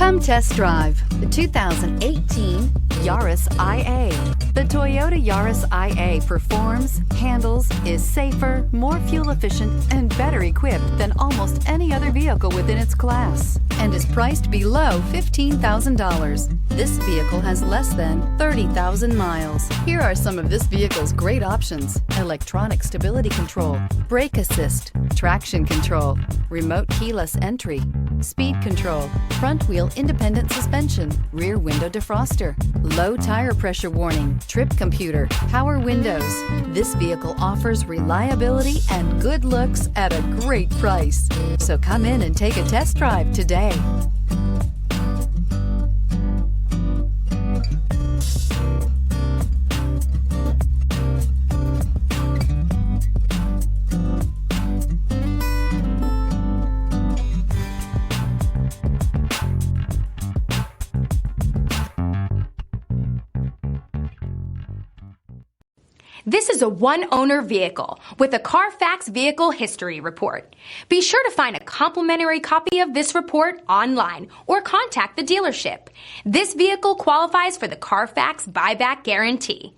Come test drive the 2018 Yaris IA. The Toyota Yaris IA performs, handles, is safer, more fuel efficient, and better equipped than almost any other vehicle within its class, and is priced below $15,000. This vehicle has less than 30,000 miles. Here are some of this vehicle's great options: electronic stability control, brake assist, traction control, remote keyless entry, speed control, front wheel independent suspension, rear window defroster, low tire pressure warning, trip computer, power windows. This vehicle offers reliability and good looks at a great price. So come in and take a test drive today. This is a one-owner vehicle with a Carfax Vehicle History Report. Be sure to find a complimentary copy of this report online or contact the dealership. This vehicle qualifies for the Carfax Buyback Guarantee.